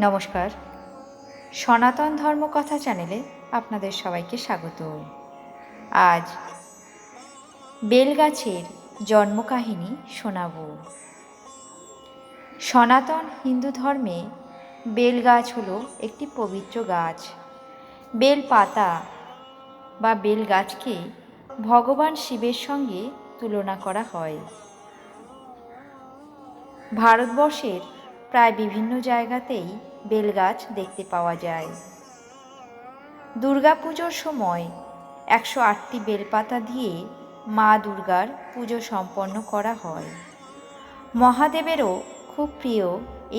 নমস্কার, সনাতন ধর্মকথা চ্যানেলে আপনাদের সবাইকে স্বাগত। আজ বেলগাছের জন্মকাহিনী শোনাব। সনাতন হিন্দু ধর্মে বেলগাছ হলো একটি পবিত্র গাছ। বেল পাতা বা বেলগাছকে ভগবান শিবের সঙ্গে তুলনা করা হয়। ভারতবর্ষের প্রায় বিভিন্ন জায়গাতেই বেলগাছ দেখতে পাওয়া যায়। দুর্গাপুজোর সময় 108টি বেলপাতা দিয়ে মা দুর্গার পুজো সম্পন্ন করা হয়। মহাদেবেরও খুব প্রিয়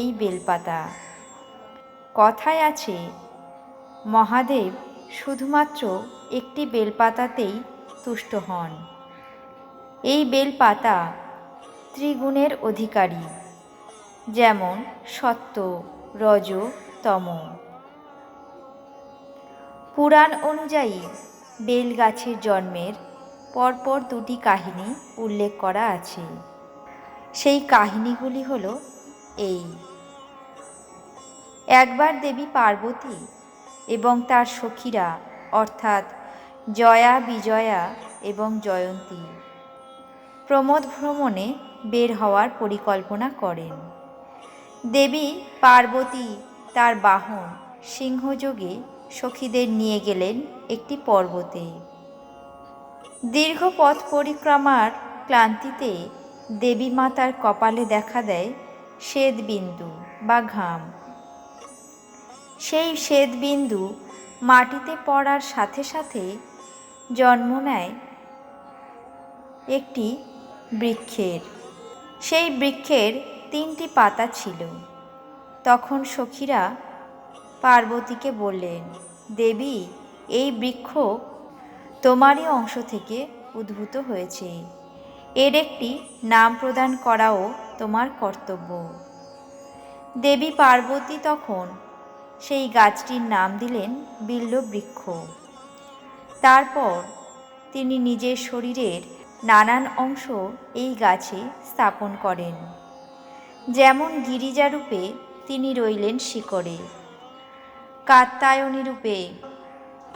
এই বেলপাতা। কথায় আছে, মহাদেব শুধুমাত্র একটি বেলপাতাতেই তুষ্ট হন। এই বেলপাতা ত্রিগুণের অধিকারী, যেমন সত্ত্ব, রজ, তম। পুরাণ অনুযায়ী বেলগাছের জন্মের পরপর দুটি কাহিনী উল্লেখ করা আছে। সেই কাহিনীগুলি হল এই। একবার দেবী পার্বতী এবং তার সখীরা অর্থাৎ জয়া, বিজয়া এবং জয়ন্তী প্রমোদ ভ্রমণে বের হওয়ার পরিকল্পনা করেন। দেবী পার্বতী তার বাহন সিংহযোগে সখীদের নিয়ে গেলেন একটি পর্বতে। দীর্ঘ পথ পরিক্রমার ক্লান্তিতে দেবী মাতার কপালে দেখা দেয় শ্বেতবিন্দু বা ঘাম। সেই শ্বেতবিন্দু মাটিতে পড়ার সাথে সাথে জন্ম নেয় একটি বৃক্ষের। সেই বৃক্ষের 3টি পাতা ছিল। তখন সখীরা পার্বতীকে বললেন, দেবী, এই বৃক্ষ তোমারই অংশ থেকে উদ্ভূত হয়েছে। এর একটি নাম প্রদান করাও তোমার কর্তব্য। দেবী পার্বতী তখন সেই গাছটির নাম দিলেন বিল্ববৃক্ষ। তারপর তিনি নিজের শরীরের নানান অংশ এই গাছে স্থাপন করেন। যেমন গিরিজারূপে তিনি রইলেন শিকড়ে, কাত্যায়নী রূপে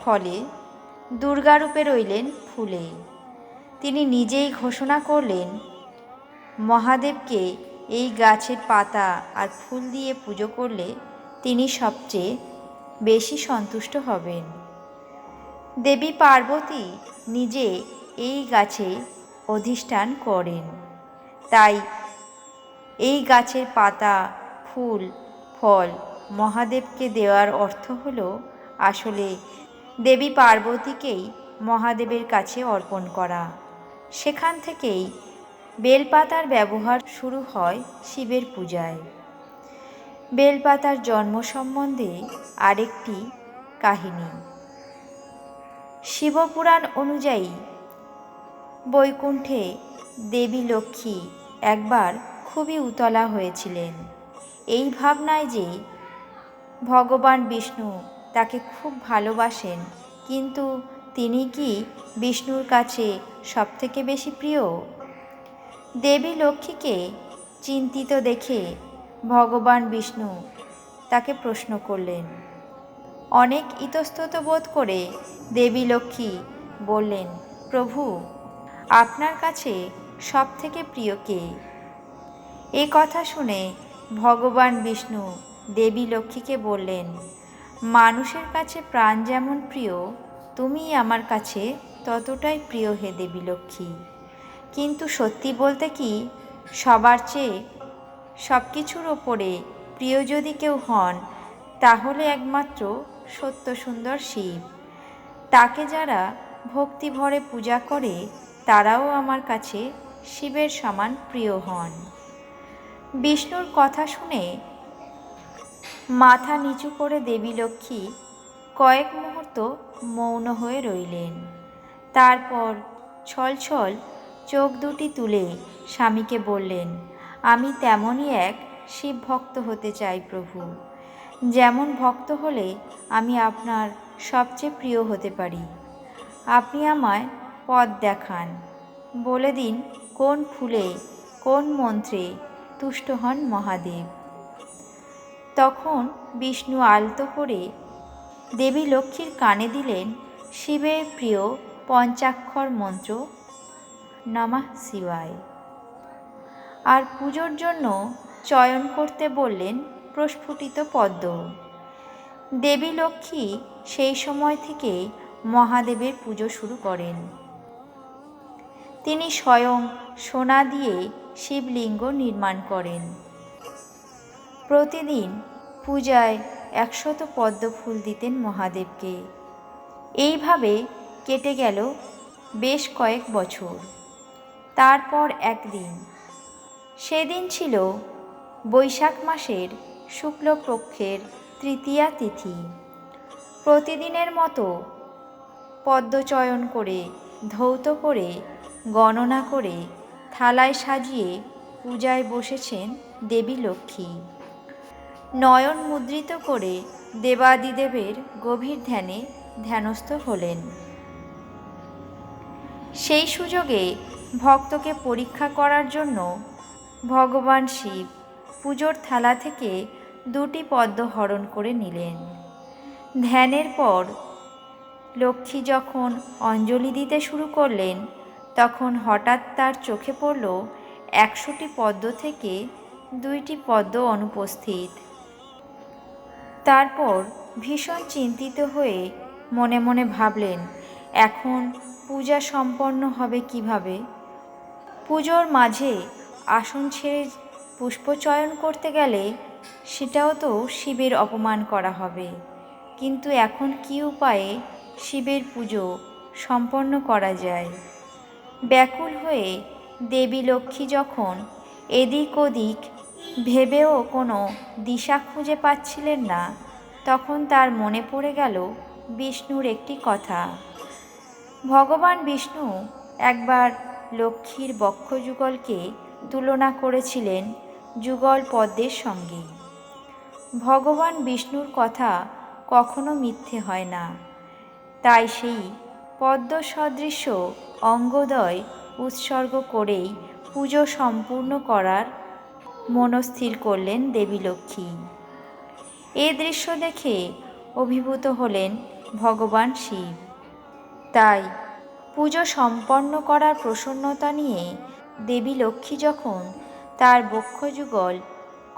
ফলে, দুর্গারূপে রইলেন ফুলে। তিনি নিজেই ঘোষণা করলেন, মহাদেবকে এই গাছের পাতা আর ফুল দিয়ে পুজো করলে তিনি সবচেয়ে বেশি সন্তুষ্ট হবেন। দেবী পার্বতী নিজে এই গাছে অধিষ্ঠান করেন। তাই এই গাছের পাতা, ফুল, ফল মহাদেবকে দেওয়ার অর্থ হল আসলে দেবী পার্বতীকেই মহাদেবের কাছে অর্পণ করা। সেখান থেকেই বেলপাতার ব্যবহার শুরু হয় শিবের পূজায়। বেলপাতার জন্ম সম্বন্ধে আরেকটি কাহিনী। শিবপুরাণ অনুযায়ী বৈকুণ্ঠে দেবী লক্ষ্মী একবার খুবই উতলা হয়েছিলেন এই ভাবনায় যে ভগবান বিষ্ণু তাকে খুব ভালোবাসেন, কিন্তু তিনি কি বিষ্ণুর কাছে সবথেকে বেশি প্রিয়? দেবী লক্ষ্মীকে চিন্তিত দেখে ভগবান বিষ্ণু তাকে প্রশ্ন করলেন। অনেক ইতস্তত বোধ করে দেবী লক্ষ্মী বললেন, প্রভু, আপনার কাছে সবথেকে প্রিয় কে? এ কথা শুনে ভগবান বিষ্ণু দেবী লক্ষ্মীকে বললেন, মানুষের কাছে প্রাণ যেমন প্রিয়, তুমিই আমার কাছে ততটাই প্রিয় হে দেবী লক্ষ্মী। কিন্তু সত্যি বলতে কি, সবার চেয়ে সব কিছুর ওপরে প্রিয় যদি কেউ হন, তাহলে একমাত্র সত্য সুন্দর শিব। তাকে যারা ভক্তি ভরে পূজা করে, তারাও আমার কাছে শিবের সমান প্রিয় হন। বিষ্ণুর কথা শুনে মাথা নিচু করে দেবী লক্ষ্মী কয়েক মুহূর্ত মৌন হয়ে রইলেন। তারপর ছলছল চোখ দুটি তুলে স্বামীকে বললেন, আমি তেমনই এক শিব ভক্ত হতে চাই প্রভু। যেমন ভক্ত হলে আমি আপনার সবচেয়ে প্রিয় হতে পারি। আপনি আমায় পথ দেখান, বলে দিন কোন ফুলে, কোন মন্ত্রে তুষ্ট হন মহাদেব। তখন বিষ্ণু আলতো করে দেবী লক্ষ্মীর কানে দিলেন শিবের প্রিয় পঞ্চাক্ষর মন্ত্র নমঃ শিবায়। আর পুজোর জন্য চয়ন করতে বললেন প্রস্ফুটিত পদ্ম। দেবী লক্ষ্মী সেই সময় থেকে মহাদেবের পুজো শুরু করেন। তিনি স্বয়ং সোনা দিয়ে শিবলিঙ্গ নির্মাণ করেন। প্রতিদিন পূজায় 100 পদ্ম ফুল দিতেন মহাদেবকে। এইভাবে কেটে গেল বেশ কয়েক বছর। তারপর একদিন, সেদিন ছিল বৈশাখ মাসের শুক্লপক্ষের তৃতীয়া তিথি। প্রতিদিনের মতো পদ্মচয়ন করে, ধৌত করে, গণনা করে থালায় সাজিয়ে পূজায় বসেছেন দেবী লক্ষ্মী। নয়ন মুদ্রিত করে দেবাদিদেবের গভীর ধ্যানে ধ্যানস্থ হলেন। সেই সুযোগে ভক্তকে পরীক্ষা করার জন্য ভগবান শিব পুজোর থালা থেকে 2টি পদ্ম হরণ করে নিলেন। ধ্যানের পর লক্ষ্মী যখন অঞ্জলি দিতে শুরু করলেন, তখন হঠাৎ তার চোখে পড়ল 100টি পদ্ম থেকে 2টি পদ্ম অনুপস্থিত। তারপর ভীষণ চিন্তিত হয়ে মনে মনে ভাবলেন, এখন পূজা সম্পন্ন হবে কিভাবে? পুজোর মাঝে আসন ছেড়ে পুষ্পচয়ন করতে গেলে সেটাও তো শিবের অপমান করা হবে। কিন্তু এখন কী উপায়ে শিবের পুজো সম্পন্ন করা যায়? ব্যাকুল হয়ে দেবী লক্ষ্মী যখন এদিক ওদিক ভেবেও কোনো দিশা খুঁজে পাচ্ছিলেন না, তখন তার মনে পড়ে গেল বিষ্ণুর একটি কথা। ভগবান বিষ্ণু একবার লক্ষ্মীর বক্ষযুগলকে তুলনা করেছিলেন যুগল পদ্মের সঙ্গে। ভগবান বিষ্ণুর কথা কখনো মিথ্যে হয় না। তাই সেই পদ্ম সদৃশ্য অঙ্গদয় উৎসর্গ করেই পুজো সম্পূর্ণ করার মনস্থির করলেন দেবী লক্ষ্মী। এ দৃশ্য দেখে অভিভূত হলেন ভগবান শিব। তাই পুজো সম্পন্ন করার প্রসন্নতা নিয়ে দেবী লক্ষ্মী যখন তার বক্ষযুগল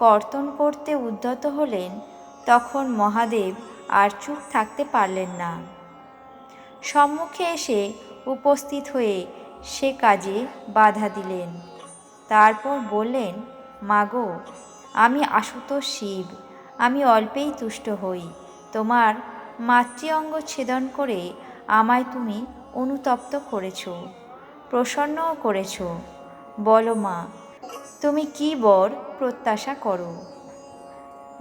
কর্তন করতে উদ্যত হলেন, তখন মহাদেব আর চুপ থাকতে পারলেন না। সম্মুখে এসে উপস্থিত হয়ে সে কাজে বাধা দিলেন। তারপর বললেন, মাগো, আমি আশুতোষ শিব, আমি অল্পেই তুষ্ট হই। তোমার মাতৃ অঙ্গ ছেদন করে আমায় তুমি অনুতপ্ত করেছ, প্রসন্নও করেছ। বলো মা, তুমি কি বর প্রত্যাশা করো?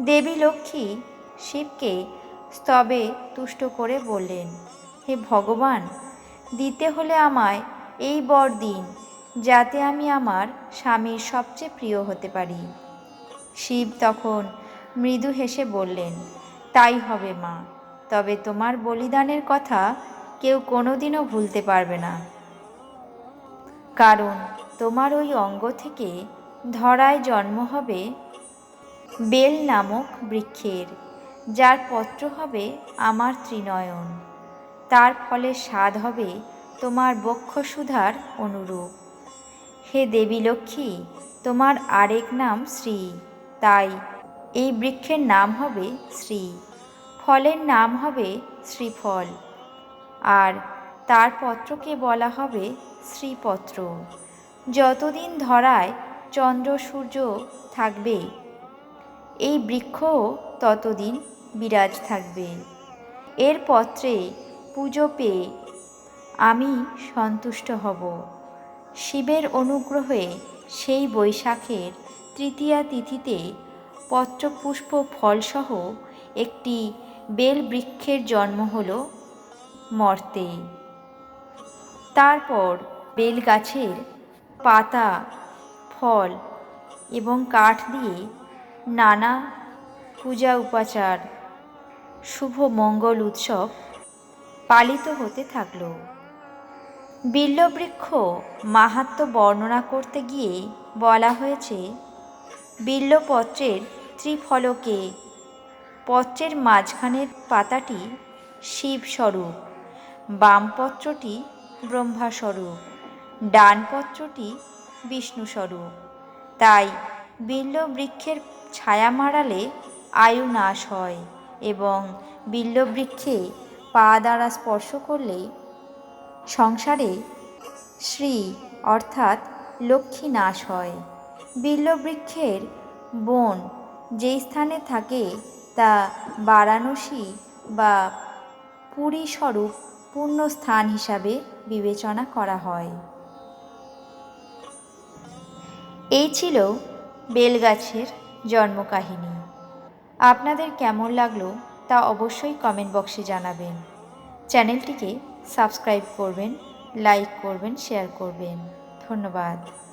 দেবী লক্ষ্মী শিবকে স্তবে তুষ্ট করে বললেন, হে ভগবান, দিতে হলে আমায় এই বর দিন, যাতে আমি আমার স্বামীর সবচেয়ে প্রিয় হতে পারি। শিব তখন মৃদু হেসে বললেন, তাই হবে মা, তবে তোমার বলিদানের কথা কেউ কোনোদিনও ভুলতে পারবে না। কারণ তোমার ওই অঙ্গ থেকে ধরায় জন্ম হবে বেল নামক বৃক্ষের, যার পত্র হবে আমার ত্রিনয়ন। তার ফলে স্বাদ হবে তোমার বক্ষসুধার অনুরূপ। হে দেবী লক্ষ্মী, তোমার আরেক নাম শ্রী, তাই এই বৃক্ষের নাম হবে শ্রী, ফলের নাম হবে শ্রীফল, আর তার পত্রকে বলা হবে শ্রীপত্র। যতদিন ধরায় চন্দ্র সূর্য থাকবে, এই বৃক্ষও ততদিন বিরাজ থাকবে। এর পত্রে পুজো পেয়ে আমি সন্তুষ্ট হব। শিবের অনুগ্রহে সেই বৈশাখের তৃতীয়া তিথিতে পত্রপুষ্প ফলসহ একটি বেল বৃক্ষের জন্ম হল মর্তে। তারপর বেল গাছের পাতা, ফল এবং কাঠ দিয়ে নানা পূজা উপাচার, শুভ মঙ্গল উৎসব পালিত হতে থাকল। বিল্ববৃক্ষ মাহাত্ম্য বর্ণনা করতে গিয়ে বলা হয়েছে, বিল্বপত্রের ত্রিফলকে। পত্রের মাঝখানের পাতাটি শিবস্বরূপ, বাম পত্রটি ব্রহ্মাস্বরূপ, ডান পত্রটি বিষ্ণুস্বরূপ। তাই বিল্ব বৃক্ষের ছায়া মাড়ালে আয়ু নাশ হয় এবং বিল্ব বৃক্ষে পা দ্বারা স্পর্শ করলে সংসারে শ্রী অর্থাৎ লক্ষ্মী নাশ হয়। বিল্ব বৃক্ষের বন যেই স্থানে থাকে তা বারাণসী বা পুরী স্বরূপ পূর্ণ স্থান হিসাবে বিবেচনা করা হয়। এই ছিল বেলগাছের জন্মকাহিনী। আপনাদের কেমন লাগলো তা অবশ্যই কমেন্ট বক্সে জানাবেন। চ্যানেলটিকে সাবস্ক্রাইব করবেন, লাইক করবেন, শেয়ার করবেন। ধন্যবাদ।